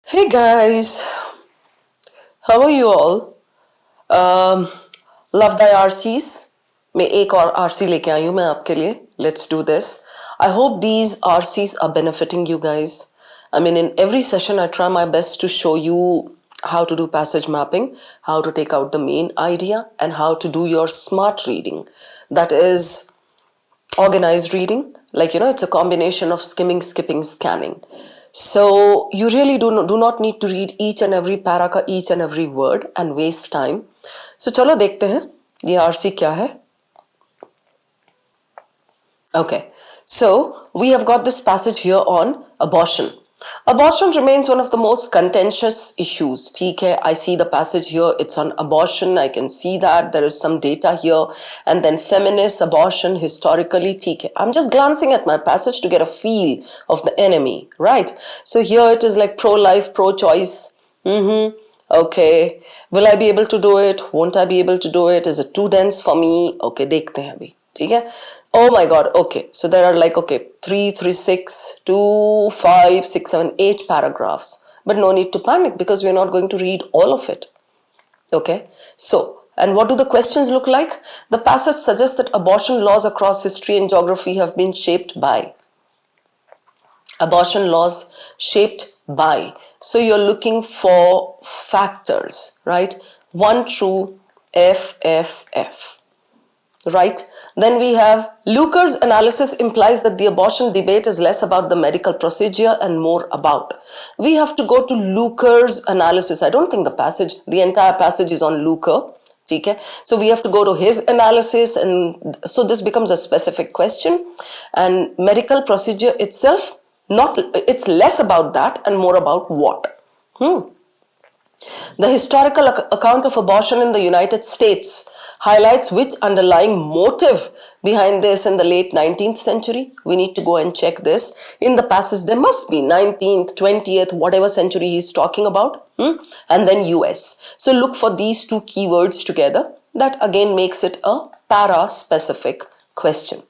Hey guys, how are you all? Love thy RCs. मैं एक और RC लेके आई हूँ मैं आपके लिए. Let's do this. I hope these RCs are benefiting you guys. I mean, in every session, I try my best to show you how to do passage mapping, how to take out the main idea, and how to do your smart reading. That is organized reading. Like, it's a combination of skimming, skipping, scanning. So you really do not need to read each and every para ka each and every word and waste time. So चलो देखते हैं ये RC क्या है. Okay, so we have got this passage here on abortion. Abortion remains one of the most contentious issues. ठीक है, I see the passage here, it's on abortion. I can see that there is some data here, and then feminist abortion historically. ठीक है, I'm just glancing at my passage to get a feel of the enemy, right? So here it is like pro-life, pro-choice. Okay, will I be able to do it? Won't I be able to do it? Is it too dense for me? Okay, देखते हैं अभी. ठीक है. Oh my god, okay, so there are like 3, 6, 2, 5, 6, 7, 8 paragraphs, but no need to panic because we're not going to read all of it. Okay, so and what do the questions look like? The passage suggests that abortion laws across history and geography have been shaped by abortion laws shaped by. So you're looking for factors, right? 1 through F. Right? Then we have Lucar's analysis implies that the abortion debate is less about the medical procedure and more about. We have to go to Lucar's analysis. I don't think the entire passage is on Lucar. Okay? So we have to go to his analysis, and so this becomes a specific question. And medical procedure itself, it's less about that and more about what. The historical account of abortion in the United States highlights which underlying motive behind this in the late 19th century. We need to go and check this. In the passage, there must be 19th, 20th, whatever century he's talking about, and then US. So look for these two keywords together. That again makes it a para-specific question.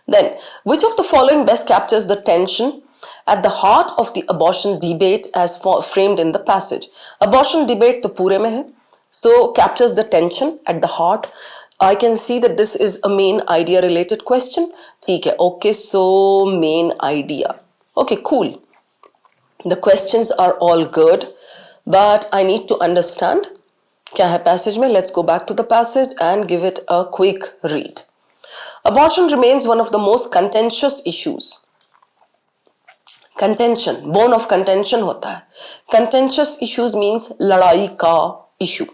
Then, which of the following best captures the tension at the heart of the abortion debate as framed in the passage? Abortion debate to pure mein hai, so captures the tension at the heart. I can see that this is a main idea related question. ठीक है, okay, so main idea. Okay, cool. The questions are all good, but I need to understand क्या है passage में. Let's go back to the passage and give it a quick read. Abortion remains one of the most contentious issues. Contention, bone of contention होता है. Contentious issues means लड़ाई का issue.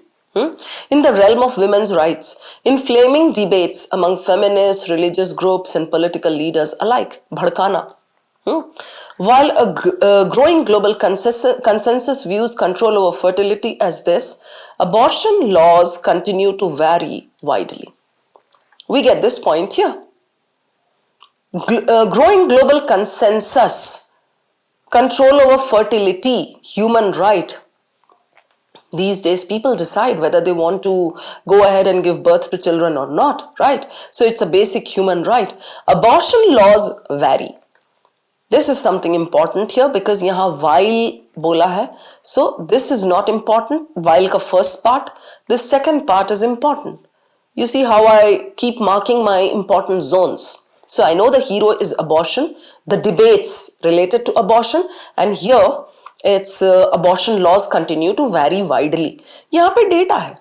In the realm of women's rights, inflaming debates among feminists, religious groups, and political leaders alike. Bhadkana. While a growing global consensus views control over fertility as this, abortion laws continue to vary widely. We get this point here. Growing global consensus, control over fertility, human right. These days, people decide whether they want to go ahead and give birth to children or not, right? So it's a basic human right. Abortion laws vary. This is something important here because यहाँ while बोला है. So this is not important. While का first part, the second part is important. You see how I keep marking my important zones. So I know the hero is abortion, the debates related to abortion, and here it's abortion laws continue to vary widely. यहाँ पे data है.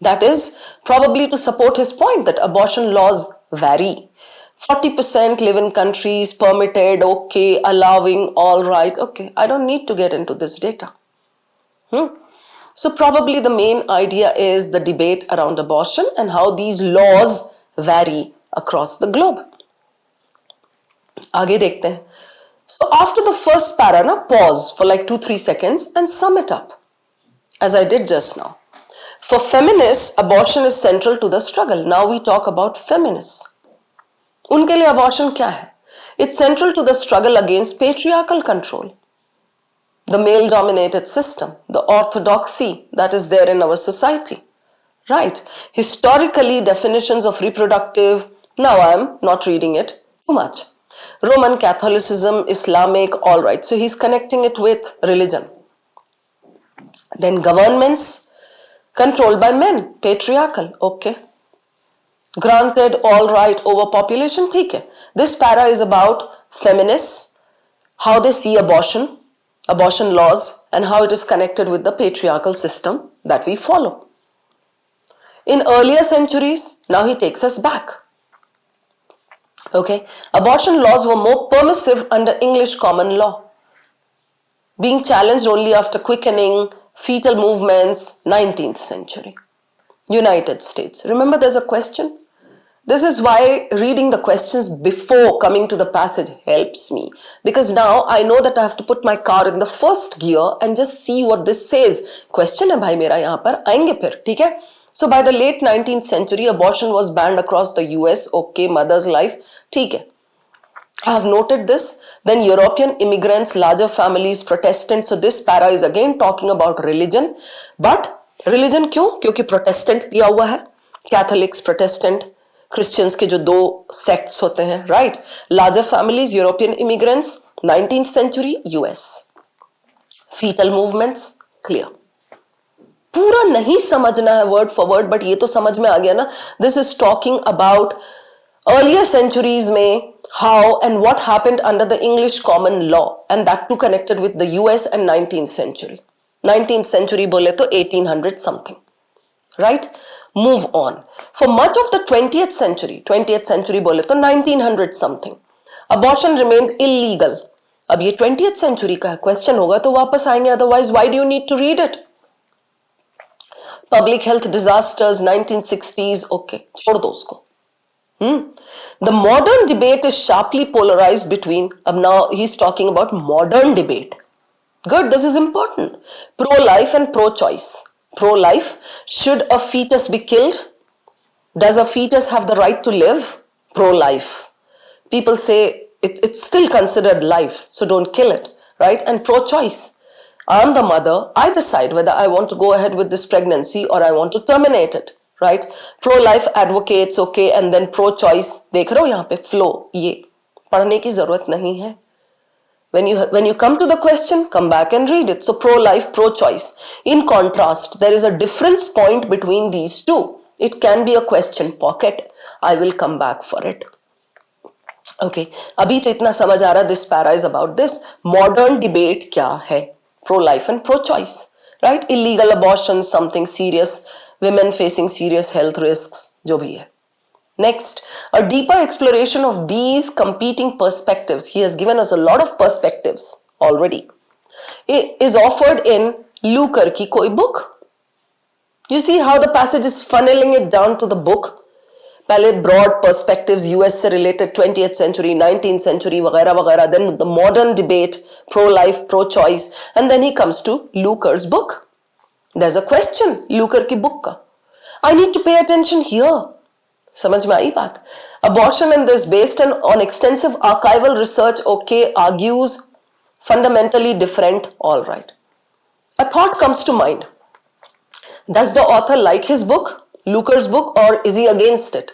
That is probably to support his point that abortion laws vary. 40% live in countries permitted, okay, allowing, all right, okay. I don't need to get into this data. So probably the main idea is the debate around abortion and how these laws vary across the globe. आगे देखते हैं. So after the first para, pause for like 2-3 seconds and sum it up, as I did just now. For feminists, abortion is central to the struggle. Now we talk about feminists. उनके लिए abortion क्या है? It's central to the struggle against patriarchal control, the male-dominated system, the orthodoxy that is there in our society, right? Historically, definitions of reproductive. Now I am not reading it too much. Roman Catholicism, Islamic, all right. So he's connecting it with religion. Then governments controlled by men, patriarchal, okay. Granted, all right, overpopulation, theek hai. This para is about feminists, how they see abortion, abortion laws, and how it is connected with the patriarchal system that we follow. In earlier centuries, now he takes us back. Okay, abortion laws were more permissive under English common law, being challenged only after quickening fetal movements, 19th century. United States. Remember, there's a question. This is why reading the questions before coming to the passage helps me, because now I know that I have to put my car in the first gear and just see what this says. Question है भाई मेरा यहाँ पर आएंगे फिर, ठीक है? So by the late 19th century, abortion was banned across the US. Okay, mother's life, ठीक है. I have noted this. Then European immigrants, larger families, Protestants. So this para is again talking about religion. But religion क्यों? क्योंकि Protestant दिया हुआ है. Catholics, Protestant, Christians के जो दो sects होते हैं, right? Larger families, European immigrants, 19th century, US. Fetal movements, clear. पूरा नहीं समझना है word for word, but ये तो समझ में आ गया ना. This is talking about earlier centuries में how and what happened under the English common law, and that too connected with the US and 19th century. 19th century बोले तो 1800 something, right? Move on. For much of the 20th century बोले तो 1900 something, abortion remained illegal. अब ये 20th century का question होगा तो वापस आएंगे, otherwise why do you need to read it? Public health disasters, 1960s, okay, छोड़ दो उसको. The modern debate is sharply polarized between, now he's talking about modern debate. Good, this is important. Pro-life and pro-choice. Pro-life, should a fetus be killed? Does a fetus have the right to live? Pro-life. People say it's still considered life, so don't kill it, right? And pro-choice. I'm the mother, I decide whether I want to go ahead with this pregnancy or I want to terminate it. Right? Pro-life advocates, okay, and then pro-choice. देख रहे हो यहाँ पे flow, ये पढ़ने की जरूरत नहीं है. When you come to the question, come back and read it. So pro-life, pro-choice. In contrast, there is a difference point between these two. It can be a question pocket. I will come back for it. Okay, अभी तो इतना समझ आ रहा. This para is about this. Modern debate क्या है? Pro-life and pro-choice. Right? Illegal abortion, something serious. Women facing serious health risks, जो भी है. Next, a deeper exploration of these competing perspectives. He has given us a lot of perspectives already. It is offered in Luker की कोई book. You see how the passage is funneling it down to the book. पहले broad perspectives, US से related 20th century, 19th century वगैरह वगैरह. Then the modern debate, pro-life, pro-choice, and then he comes to Luker's book. There's a question, Luker की book का. I need to pay attention here. समझ में आई बात? Abortion and this based on extensive archival research, okay, argues fundamentally different, all right. A thought comes to mind. Does the author like his book, Luker's book, or is he against it?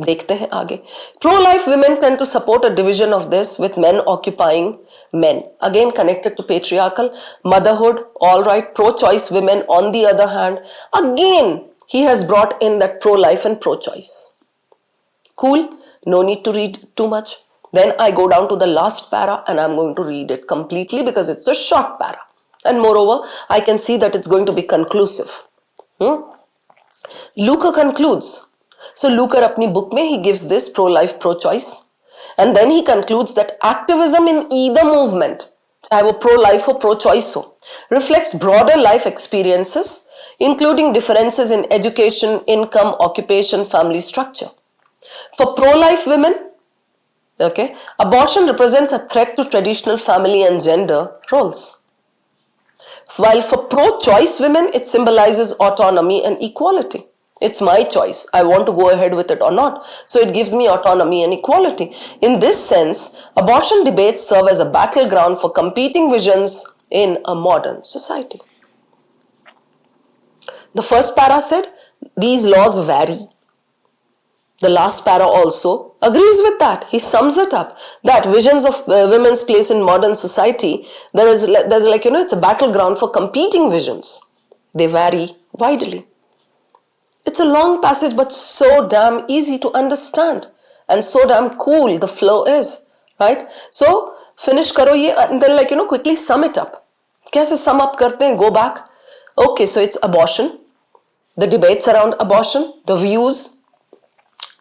देखते हैं आगे. Pro-life women tend to support a division of this with men occupying men. Again connected to patriarchal motherhood. All right. Pro-choice women on the other hand. Again he has brought in that pro-life and pro-choice. Cool. No need to read too much. Then I go down to the last para and I'm going to read it completely because it's a short para. And moreover, I can see that it's going to be conclusive. Luker concludes. So Luker अपनी book में he gives this pro-life, pro-choice, and then he concludes that activism in either movement, चाहे वो pro-life हो, pro-choice हो, reflects broader life experiences, including differences in education, income, occupation, family structure. For pro-life women, okay, abortion represents a threat to traditional family and gender roles. While for pro-choice women, it symbolizes autonomy and equality. It's my choice. I want to go ahead with it or not. So it gives me autonomy and equality. In this sense, abortion debates serve as a battleground for competing visions in a modern society. The first para said, these laws vary. The last para also agrees with that. He sums it up that visions of women's place in modern society, there's like, it's a battleground for competing visions. They vary widely. It's a long passage, but so damn easy to understand and so damn cool the flow is, right? So finish karo ye and then quickly sum it up. Kaise sum up karte hain? Go back. Okay, so it's abortion, the debates around abortion, the views.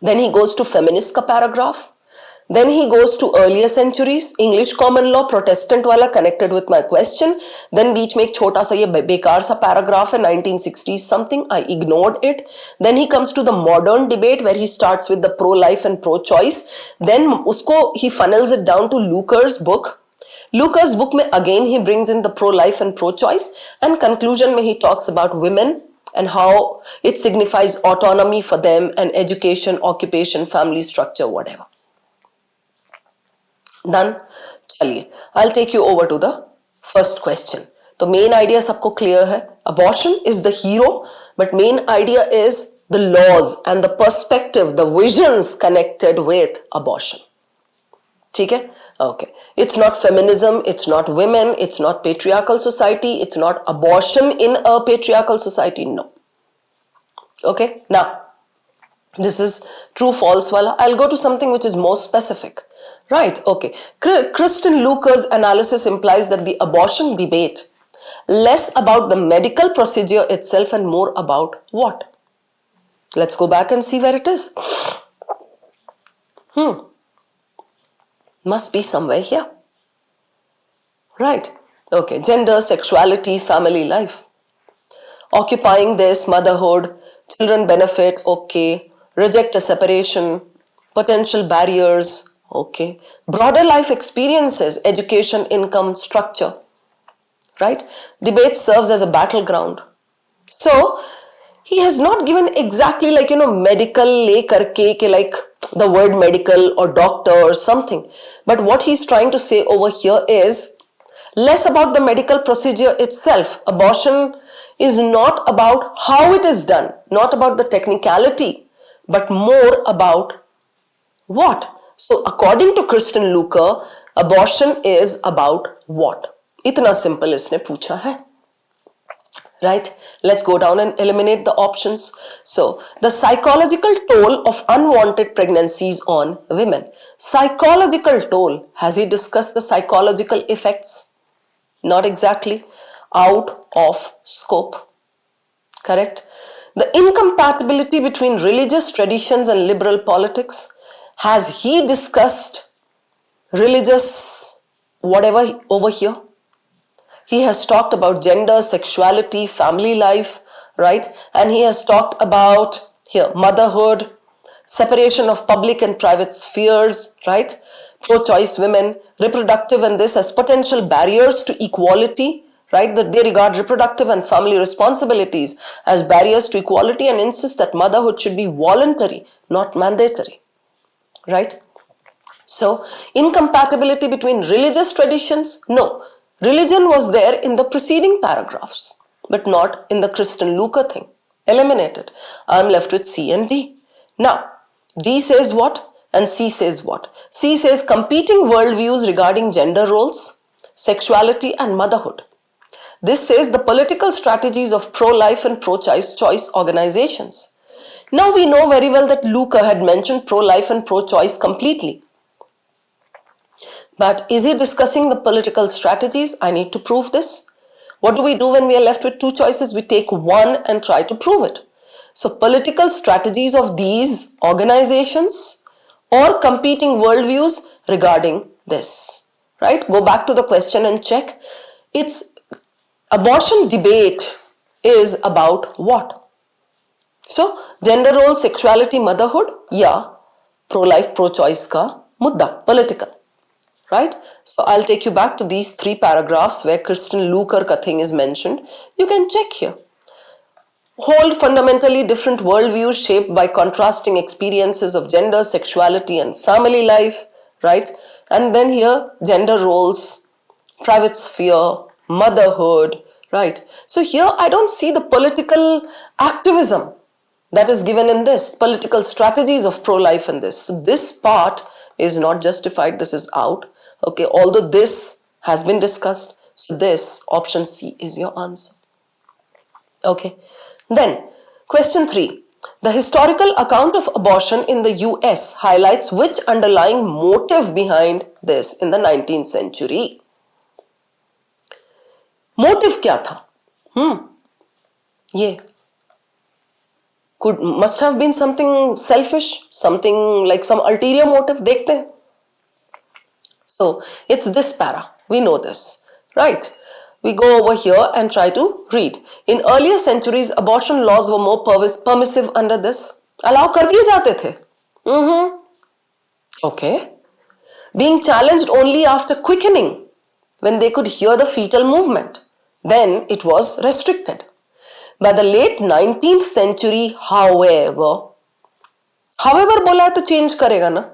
Then he goes to feminist ka paragraph. Then he goes to earlier centuries, English common law, Protestant wala connected with my question. Then beech mein ek chota sa ye bekar sa paragraph hai 1960s something. I ignored it. Then he comes to the modern debate where he starts with the pro-life and pro-choice. Then usko he funnels it down to Lucar's book. Lucar's book mein again he brings in the pro-life and pro-choice, and conclusion mein he talks about women and how it signifies autonomy for them and education, occupation, family structure, whatever. Done? Chaliye, I'll take you over to the first question. The main idea sabko clear hai. Abortion is the hero, but main idea is the laws and the perspective, the visions connected with abortion. ठीक है? Okay. It's not feminism, it's not women, it's not patriarchal society, it's not abortion in a patriarchal society. No. Okay. Now, this is true false wala. I'll go to something which is more specific. Right. Okay. Kristen Lucar's analysis implies that the abortion debate less about the medical procedure itself and more about what? Let's go back and see where it is. Must be somewhere here. Right. Okay. Gender, sexuality, family life. Occupying this, motherhood, children benefit, okay. Reject a separation, potential barriers, okay. Broader life experiences, education, income, structure. Right. Debate serves as a battleground. So, he has not given exactly like, medical le karke ke like the word medical or doctor or something. But what he's trying to say over here is less about the medical procedure itself. Abortion is not about how it is done, not about the technicality, but more about what. So according to Kristen Lucar, abortion is about what? Itna simple isne pucha hai. Right? Let's go down and eliminate the options. So, the psychological toll of unwanted pregnancies on women. Psychological toll. Has he discussed the psychological effects? Not exactly. Out of scope. Correct? The incompatibility between religious traditions and liberal politics. Has he discussed religious whatever over here? He has talked about gender, sexuality, family life, right? And he has talked about here motherhood, separation of public and private spheres, right? Pro-choice women, reproductive and this as potential barriers to equality, right? That they regard reproductive and family responsibilities as barriers to equality and insist that motherhood should be voluntary, not mandatory, right? So, incompatibility between religious traditions? No. Religion was there in the preceding paragraphs, but not in the Kristen Lucar thing. Eliminated. I'm left with C and D. Now, D says what and C says what? C says competing worldviews regarding gender roles, sexuality and motherhood. This says the political strategies of pro-life and pro-choice organizations. Now we know very well that Lucar had mentioned pro-life and pro-choice completely. But is he discussing the political strategies? I need to prove this. What do we do when we are left with two choices? We take one and try to prove it. So political strategies of these organizations or competing worldviews regarding this, right? Go back to the question and check. It's abortion debate is about what? So gender role, sexuality, motherhood, yeah, pro-life, pro-choice ka mudda, political. Right? So I'll take you back to these three paragraphs where Kristen Lucar ka thing is mentioned. You can check here. Hold fundamentally different worldviews shaped by contrasting experiences of gender, sexuality and family life. Right? And then here, gender roles, private sphere, motherhood. Right? So here I don't see the political activism. That is given in this, political strategies of pro-life in this. So this part is not justified, this is out. Okay, although this has been discussed, so this, option C is your answer. Okay, then question 3. The historical account of abortion in the US highlights which underlying motive behind this in the 19th century. Motive क्या था? ये must have been something selfish, something like some ulterior motive. देखते हैं. So it's this para. We know this, right? We go over here and try to read. In earlier centuries, abortion laws were more permissive under this. Allow कर दिए जाते थे. Okay. Being challenged only after quickening, when they could hear the fetal movement. Then it was restricted. By the late 19th century, however बोला है तो change करेगा ना.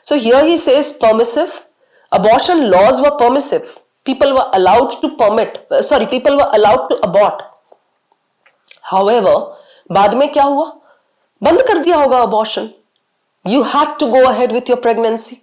So here he says permissive. Abortion laws were permissive. People were allowed to people were allowed to abort. However, बाद में क्या हुआ? बंद कर दिया होगा abortion. You had to go ahead with your pregnancy,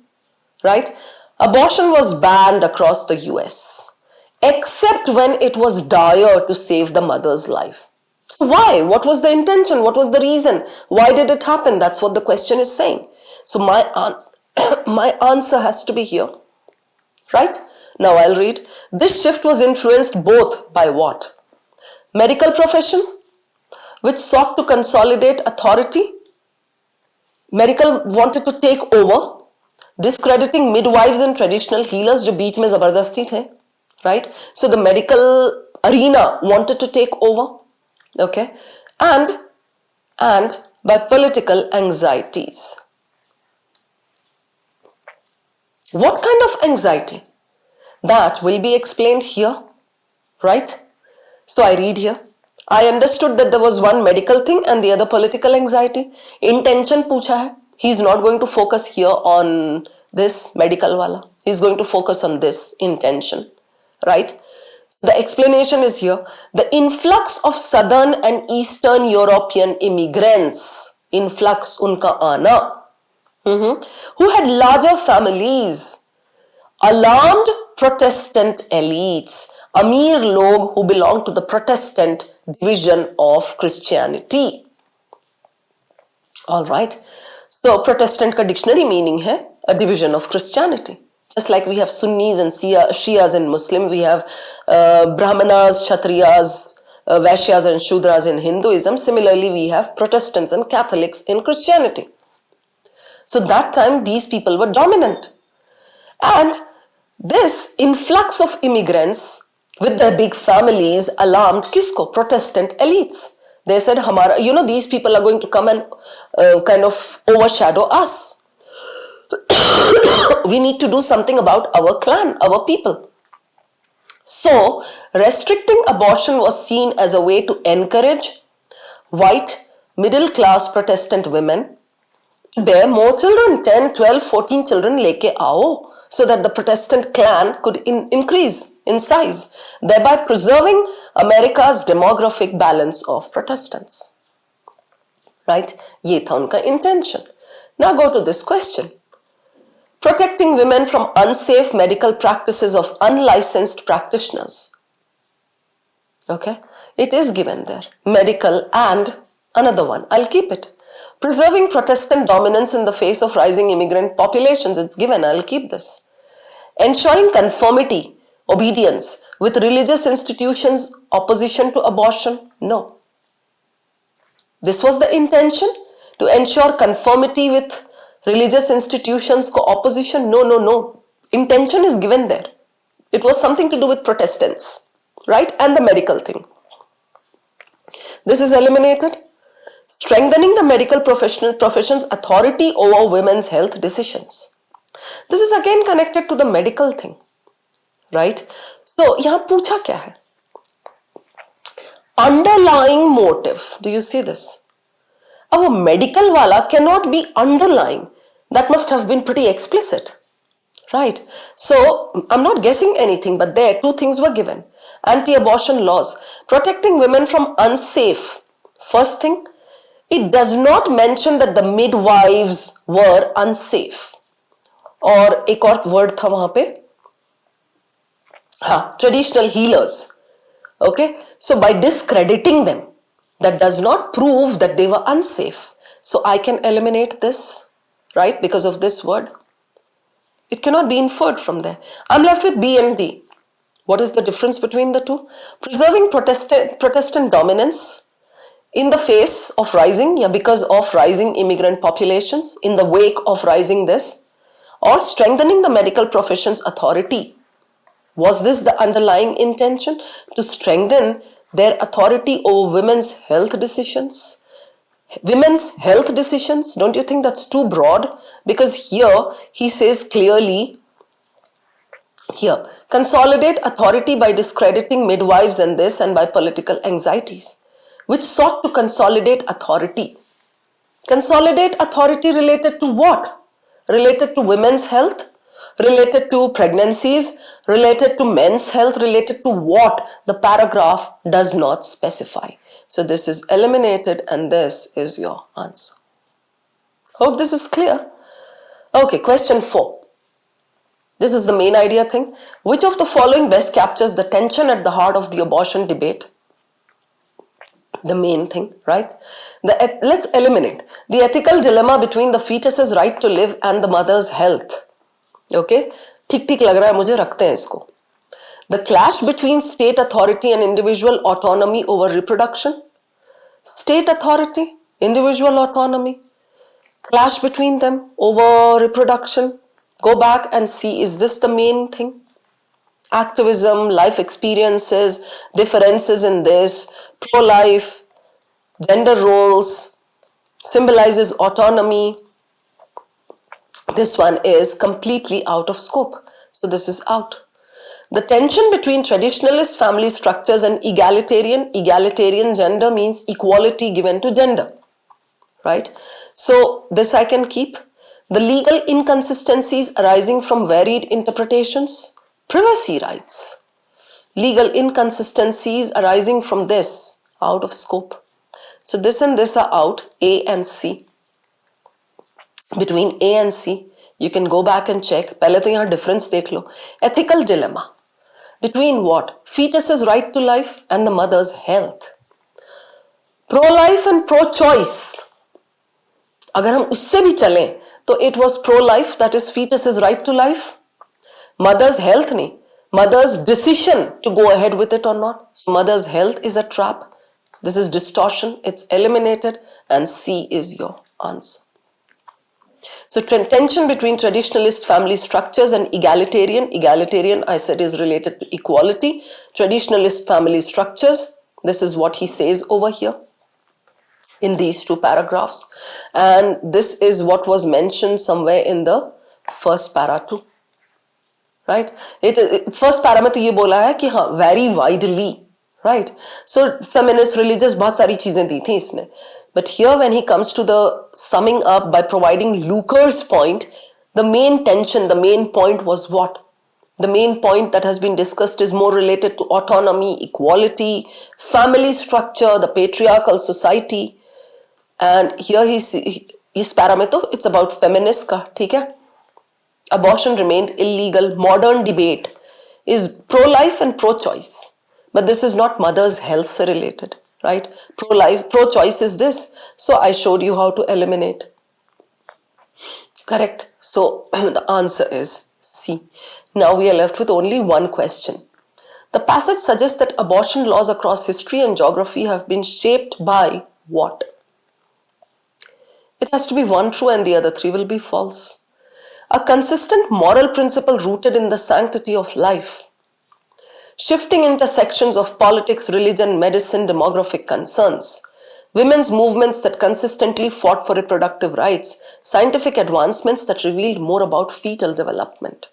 right? Abortion was banned across the US, except when it was dire to save the mother's life. So why? What was the intention? What was the reason? Why did it happen? That's what the question is saying. So my answer has to be here, right? Now I'll read. This shift was influenced both by what? Medical profession, which sought to consolidate authority. Medical wanted to take over, discrediting midwives and traditional healers जो बीच में जबरदस्ती थे, right? So the medical arena wanted to take over, okay? And by political anxieties. What kind of anxiety? That will be explained here, right? So I read here. I understood that there was one medical thing and the other political anxiety. Intention पूछा है. He's not going to focus here on this medical wala. He's going to focus on this intention, right? The explanation is here. The influx of southern and eastern European immigrants, influx unka आना, who had larger families, alarmed Protestant elites, Amir log who belonged to the Protestant division of Christianity. All right. So Protestant ka dictionary meaning hai a division of Christianity. Just like we have Sunnis and Shias in Muslim, we have Brahmanas, Kshatriyas, Vaishyas and Shudras in Hinduism. Similarly, we have Protestants and Catholics in Christianity. So that time these people were dominant. And this influx of immigrants with their big families alarmed kisko? Protestant elites. They said, these people are going to come and kind of overshadow us. We need to do something about our clan, our people. So, restricting abortion was seen as a way to encourage white, middle-class Protestant women to bear more children, 10, 12, 14 children leke aao, so that the Protestant clan could increase in size, thereby preserving America's demographic balance of Protestants. Right? Ye tha unka intention. Now go to this question. Protecting women from unsafe medical practices of unlicensed practitioners. Okay? It is given there. Medical and another one. I'll keep it. Preserving Protestant dominance in the face of rising immigrant populations. It's given. I'll keep this. Ensuring conformity, obedience with religious institutions, opposition to abortion. No. This was the intention, to ensure conformity with religious institutions, opposition. No. Intention is given there. It was something to do with Protestants, right? And the medical thing. This is eliminated. Strengthening the medical profession's authority over women's health decisions. This is again connected to the medical thing, right? So, यहाँ पूछा क्या है? Underlying motive. Do you see this? Our medical wala cannot be underlying. That must have been pretty explicit, right? So, I'm not guessing anything, but there two things were given. Anti-abortion laws, protecting women from unsafe. First thing, It does not mention that the midwives were unsafe. और एक और word था वहां पे, traditional healers. Okay, so by discrediting them, that does not prove that they were unsafe. So I can eliminate this, right, because of this word. It cannot be inferred from there. I'm left with B and D. What is the difference between the two? Preserving Protestant dominance in the face of rising, because of rising immigrant populations, in the wake of rising this, or strengthening the medical profession's authority. Was this the underlying intention? To strengthen their authority over women's health decisions? Women's health decisions, don't you think that's too broad? Because here he says clearly, here, consolidate authority by discrediting midwives and this, and by political anxieties, which sought to consolidate authority. Consolidate authority related to what? Related to women's health? Related to pregnancies? Related to men's health? Related to what? The paragraph does not specify. So this is eliminated and this is your answer. Hope this is clear. Okay, question 4. This is the main idea thing. Which of the following best captures the tension at the heart of the abortion debate? The main thing, right? Let's eliminate the ethical dilemma between the fetus's right to live and the mother's health. Okay, ठीक लग रहा है मुझे, रखते हैं इसको. The clash between state authority and individual autonomy over reproduction. State authority, individual autonomy, clash between them over reproduction. Go back and see, is this the main thing? Activism, life experiences, differences in this, pro-life, gender roles, symbolizes autonomy. This one is completely out of scope. So this is out. The tension between traditionalist family structures and egalitarian gender means equality given to gender, right? So this I can keep. The legal inconsistencies arising from varied interpretations, privacy rights. Legal inconsistencies arising from this, out of scope. So this and this are out, A and C. Between A and C, you can go back and check. पहले तो यहाँ difference देख लो. Ethical dilemma. Between what? Fetus's right to life and the mother's health. Pro-life and pro-choice. अगर हम उससे भी चलें, तो it was pro-life, that is fetus's right to life. Mother's health नहीं. Mother's decision to go ahead with it or not. So mother's health is a trap. This is distortion. It's eliminated and C is your answer. So tension between traditionalist family structures and egalitarian I said is related to equality. Traditionalist family structures, this is what he says over here in these two paragraphs, and this is what was mentioned somewhere in the first para too, right? First para में तो ये बोला है कि हाँ very widely, right? So feminist, religious बहुत सारी चीजें दी थी इसने. But here when he comes to the summing up by providing Luker's point, the main tension, the main point was what? The main point that has been discussed is more related to autonomy, equality, family structure, the patriarchal society. And here इस para में तो it's about feminist का, ठीक है? Abortion remained illegal. Modern debate is pro-life and pro-choice. But this is not mother's health related, right? Pro-life, pro-choice is this. So I showed you how to eliminate. Correct. So the answer is C. Now we are left with only one question. The passage suggests that abortion laws across history and geography have been shaped by what? It has to be one true and the other three will be false. A consistent moral principle rooted in the sanctity of life. Shifting intersections of politics, religion, medicine, demographic concerns. Women's movements that consistently fought for reproductive rights. Scientific advancements that revealed more about fetal development.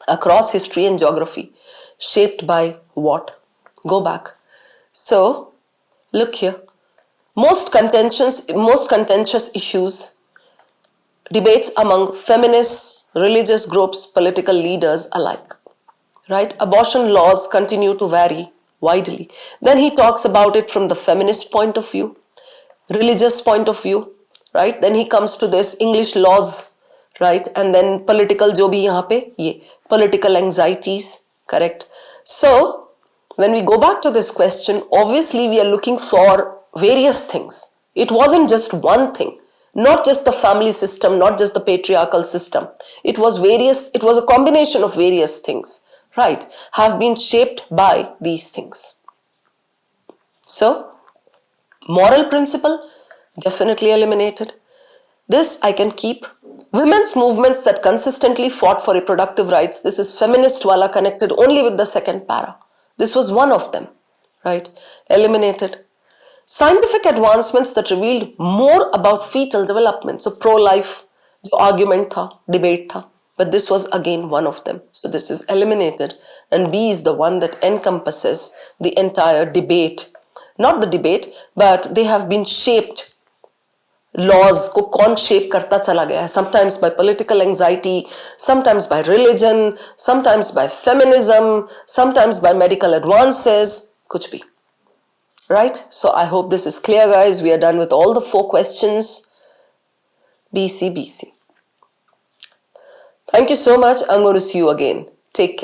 Across history and geography. Shaped by what? Go back. So, look here. Most contentious issues, debates among feminists, religious groups, political leaders alike. Right? Abortion laws continue to vary. widely. Then he talks about it from the feminist point of view, religious point of view, right? Then he comes to this English laws, right? And then political, jo bhi yahan pe, ye, political anxieties, correct? So, when we go back to this question, obviously we are looking for various things. It wasn't just one thing, not just the family system, not just the patriarchal system. It was a combination of various things, right? Have been shaped by these things. So, moral principle, definitely eliminated. This I can keep. Women's movements that consistently fought for reproductive rights. This is feminist wala connected only with the second para. This was one of them, right? Eliminated. Scientific advancements that revealed more about fetal development. So pro-life, so argument tha, debate tha. But this was again one of them. So this is eliminated. And B is the one that encompasses the entire debate. Not the debate, but they have been shaped. Laws को कौन shape करता चला गया है, sometimes by political anxiety, sometimes by religion, sometimes by feminism, sometimes by medical advances, कुछ भी. Right? So I hope this is clear, guys. We are done with all the 4 questions. BC. Thank you so much. I'm going to see you again. Take care.